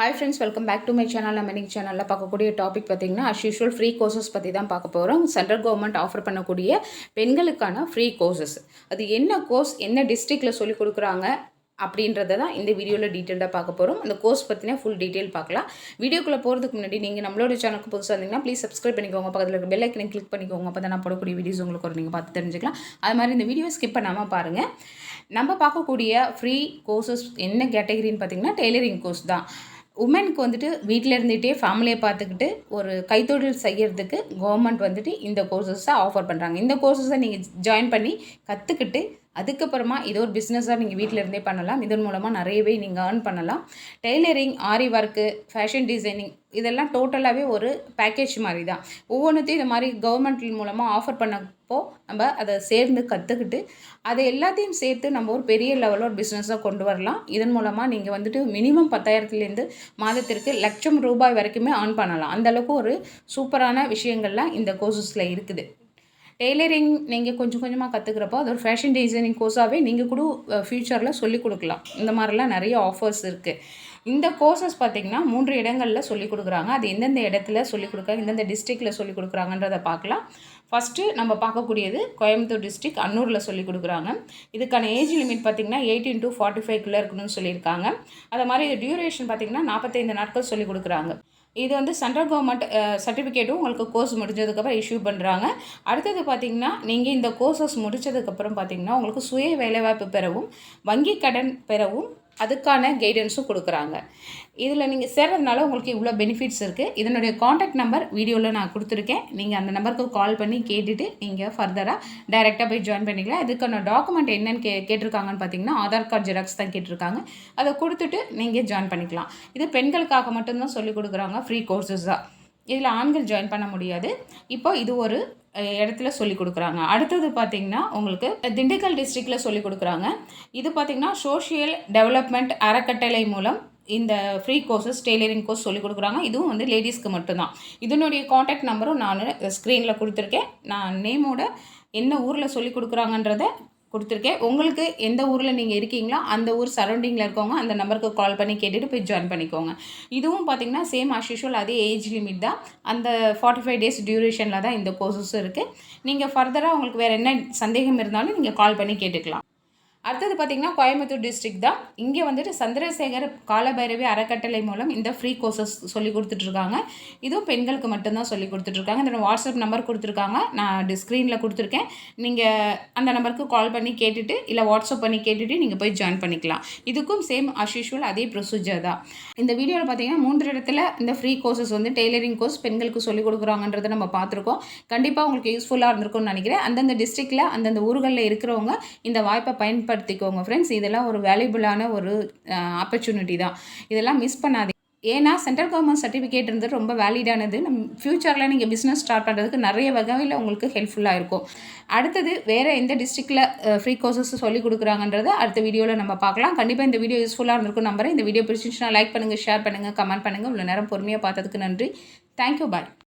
Hi friends, welcome back to my channel. நம்ம இன்னைக்கு சேனல்ல பார்க்கக்கூடிய டாபிக் பார்த்தீங்கன்னா as usual ஃப்ரீ கோர்சஸ் பற்றி தான் பார்க்க போகிறோம். சென்ட்ரல் கவர்மெண்ட் ஆஃபர் பண்ணக்கூடிய பெண்களுக்கான ஃப்ரீ கோர்சஸ். அது என்ன கோர்ஸ், என்ன டிஸ்ட்ரிக்டில் சொல்லிக் கொடுக்குறாங்க அப்படின்றத தான் இந்த வீடியோவில் டீட்டெயிலாக பார்க்க போகிறோம். அந்த கோர்ஸ் பற்றின ஃபுல் டீட்டெயில் பார்க்கலாம். வீடியோக்குள்ளே போகிறதுக்கு முன்னாடி நீங்கள் நம்மளோட சேனலுக்கு புதுசாக இருந்தீங்கன்னா ப்ளீஸ் சப்ஸ்கிரைப் பண்ணிக்கோங்க. பக்கத்தில் இருக்க பெல் ஐக்கனை கிளிக் பண்ணிக்கோங்க. அப்போ தான் நான் போடக்கூடிய வீடியோஸ் உங்களுக்கு ஒரு நீங்கள் பார்த்து தெரிஞ்சுக்கலாம். அது மாதிரி இந்த வீடியோ ஸ்கிப் பண்ணாமல் பாருங்கள். நம்ம பார்க்கக்கூடிய ஃப்ரீ கோர்சஸ் என்ன கேட்டகரின்னு பார்த்தீங்கன்னா டெய்லரிங் கோர்ஸ் தான். உமனுக்கு வந்துட்டு வீட்டில் இருந்துகிட்டே ஃபேமிலியை பார்த்துக்கிட்டு ஒரு கைத்தொழில் செய்கிறதுக்கு கவர்மெண்ட் வந்துட்டு இந்த கோர்சஸை ஆஃபர் பண்ணுறாங்க. இந்த கோர்சஸை நீங்கள் ஜாயின் பண்ணி கற்றுக்கிட்டு அதுக்கப்புறமா இது ஒரு பிஸ்னஸாக நீங்கள் வீட்டில் இருந்தே பண்ணலாம். இதன் மூலமாக நிறையவே நீங்கள் ஏர்ன் பண்ணலாம். டெய்லரிங், ஆரி ஒர்க்கு, ஃபேஷன் டிசைனிங் இதெல்லாம் டோட்டலாகவே ஒரு பேக்கேஜ் மாதிரி தான். ஒவ்வொன்றுத்தையும் இந்த மாதிரி கவர்மெண்ட் மூலமாக ஆஃபர் பண்ணப்போ நம்ம அதை சேர்ந்து கற்றுக்கிட்டு அதை எல்லாத்தையும் சேர்த்து நம்ம ஒரு பெரிய லெவலில் ஒரு பிஸ்னஸாக கொண்டு வரலாம். இதன் மூலமாக நீங்கள் வந்துட்டு மினிமம் 10,000 மாதத்திற்கு ₹1,00,000 வரைக்குமே ஏர்ன் பண்ணலாம். அந்தளவுக்கு ஒரு சூப்பரான விஷயங்கள்லாம் இந்த கோர்சஸில் இருக்குது. டெய்லரிங் நீங்கள் கொஞ்சம் கொஞ்சமாக கற்றுக்கிறப்போ அது ஒரு ஃபேஷன் டிசைனிங் கோர்ஸாகவே நீங்கள் கூட ஃப்யூச்சரில் சொல்லிக் கொடுக்கலாம். இந்த மாதிரிலாம் நிறைய ஆஃபர்ஸ் இருக்குது. இந்த கோர்சஸ் பார்த்திங்கன்னா 3 இடங்களில் சொல்லிக் கொடுக்குறாங்க. அது எந்தெந்த இடத்துல சொல்லிக் கொடுக்குறாங்க, எந்தெந்த டிஸ்ட்ரிக்டில் சொல்லிக் கொடுக்குறாங்கன்றதை பார்க்கலாம். ஃபஸ்ட்டு நம்ம பார்க்கக்கூடியது கோயம்புத்தூர் டிஸ்ட்ரிக்ட் அன்னூரில் சொல்லிக் கொடுக்குறாங்க. இதுக்கான ஏஜ் லிமிட் பார்த்திங்கன்னா 18 to 45 இருக்கணும்னு சொல்லியிருக்காங்க. அது மாதிரி டியூரேஷன் பார்த்திங்கன்னா 45 நாட்கள் சொல்லிக் கொடுக்குறாங்க. இது வந்து சென்ட்ரல் கவர்மெண்ட் சர்டிஃபிகேட்டும் உங்களுக்கு கோர்ஸ் முடிஞ்சதுக்கப்புறம் இஷ்யூ பண்ணுறாங்க. அடுத்தது பார்த்திங்கன்னா நீங்கள் இந்த கோர்சஸ் முடித்ததுக்கப்புறம் பார்த்திங்கன்னா உங்களுக்கு சுய வேலைவாய்ப்பு பெறவும் வங்கி கடன் பெறவும் அதுக்கான கைடன்ஸும் கொடுக்குறாங்க. இதில் நீங்கள் சேர்றதுனால உங்களுக்கு இவ்வளோ பெனிஃபிட்ஸ் இருக்குது. இதனுடைய காண்டாக்ட் நம்பர் வீடியோவில் நான் கொடுத்துருக்கேன். நீங்கள் அந்த நம்பருக்கு கால் பண்ணி கேட்டுட்டு நீங்கள் ஃபர்தராக டைரெக்டாக போய் ஜாயின் பண்ணிக்கலாம். இதுக்கான டாக்குமெண்ட் என்னென்னு கேட்டிருக்காங்கன்னு பார்த்தீங்கன்னா ஆதார் கார்டு ஜெராக்ஸ் தான் கேட்டிருக்காங்க. அதை கொடுத்துட்டு நீங்கள் ஜாயின் பண்ணிக்கலாம். இது பெண்களுக்காக மட்டும்தான் சொல்லிக் கொடுக்குறாங்க, ஃப்ரீ கோர்சஸாக. இதில் ஆண்கள் ஜாயின் பண்ண முடியாது. இப்போ இது ஒரு இடத்துல சொல்லிக் கொடுக்குறாங்க. அடுத்தது பார்த்திங்கன்னா உங்களுக்கு திண்டுக்கல் டிஸ்ட்ரிக்டில் சொல்லிக் கொடுக்குறாங்க. இது பார்த்திங்கன்னா சோஷியல் டெவலப்மெண்ட் அறக்கட்டளை மூலம் இந்த ஃப்ரீ கோர்சஸ் டெய்லரிங் கோர்ஸ் சொல்லிக் கொடுக்குறாங்க. இதுவும் வந்து லேடிஸ்க்கு மட்டும்தான். இதனுடைய காண்டாக்ட் நம்பரும் நான் ஸ்க்ரீனில் கொடுத்துருக்கேன். நான் நேமோட என்ன ஊரில் சொல்லிக் கொடுக்குறாங்கன்றதை கொடுத்துருக்கேன். உங்களுக்கு எந்த ஊரில் நீங்கள் இருக்கீங்களோ அந்த ஊர் சரௌண்டிங்கில் இருக்கவங்க அந்த நம்பருக்கு கால் பண்ணி கேட்டுட்டு போய் ஜாயின் பண்ணிக்கோங்க. இதுவும் பார்த்திங்கன்னா சேம் ஆஸ் யூஷுவல் அதே ஏஜ் லிமிட் தான். அந்த 45 டேஸ் டியூரேஷனில் தான் இந்த கோர்சஸும் இருக்குது. நீங்கள் ஃபர்தராக உங்களுக்கு வேறு என்ன சந்தேகம் இருந்தாலும் நீங்கள் கால் பண்ணி கேட்டுக்கலாம். அடுத்தது பார்த்திங்கன்னா கோயம்புத்தூர் டிஸ்ட்ரிக்ட் தான். இங்கே வந்துட்டு சந்திரசேகர் காலபைரவி அறக்கட்டளை மூலம் இந்த ஃப்ரீ கோர்சஸ் சொல்லி கொடுத்துட்ருக்காங்க. இதுவும் பெண்களுக்கு மட்டும்தான் சொல்லி கொடுத்துட்ருக்காங்க. இந்த வாட்ஸ்அப் நம்பர் கொடுத்துருக்காங்க, நான் ஸ்க்ரீனில் கொடுத்துருக்கேன். நீங்கள் அந்த நம்பருக்கு கால் பண்ணி கேட்டுட்டு இல்லை வாட்ஸ்அப் பண்ணி கேட்டுட்டு நீங்கள் போய் ஜாயின் பண்ணிக்கலாம். இதுக்கும் சேம் அஸ் யூஷுவல் அதே ப்ரொசீஜர் தான். இந்த வீடியோவில் பார்த்திங்கன்னா 3 இடத்துல இந்த ஃப்ரீ கோர்சஸ் வந்து டெய்லரிங் கோர்ஸ் பெண்களுக்கு சொல்லிக் கொடுக்குறாங்கன்றதை நம்ம பார்த்துருக்கோம். கண்டிப்பாக உங்களுக்கு யூஸ்ஃபுல்லாக இருந்திருக்கும்னு நினைக்கிறேன். அந்தந்த டிஸ்ட்ரிக்டில் அந்தந்த ஊர்களில் இருக்கிறவங்க இந்த வாய்ப்பை பயன்படுத்திக்கோங்க ஃப்ரெண்ட்ஸ். இதெல்லாம் ஒரு வேல்யூபிளான ஒரு ஆப்பர்ச்சுனிட்டி தான். இதெல்லாம் மிஸ் பண்ணாதீங்க. ஏன்னா சென்ட்ரல் கவர்மெண்ட் சர்டிஃபிகேட் இருந்தது ரொம்ப வேலிடானது. ஃப்யூச்சரில் நீங்கள் பிஸ்னஸ் ஸ்டார்ட் பண்ணுறதுக்கு நிறைய வகையில் உங்களுக்கு ஹெல்ப்ஃபுல்லாக இருக்கும். அடுத்தது வேறு எந்த டிஸ்ட்ரிக்டில் ஃப்ரீ கோர்சஸ் சொல்லிக் கொடுக்குறாங்கன்றதை அடுத்த வீடியோவில் நம்ம பார்க்கலாம். கண்டிப்பாக இந்த வீடியோ யூஸ்ஃபுல்லாக இருந்திருக்கும் நம்புறேன். இந்த வீடியோ பிடிச்சிருந்துச்சுன்னா லைக் பண்ணுங்கள், ஷேர் பண்ணுங்கள், கமெண்ட் பண்ணுங்கள். இவ்வளோ நேரம் பொறுமையாக பார்த்ததுக்கு நன்றி. தேங்க்யூ, பாய்.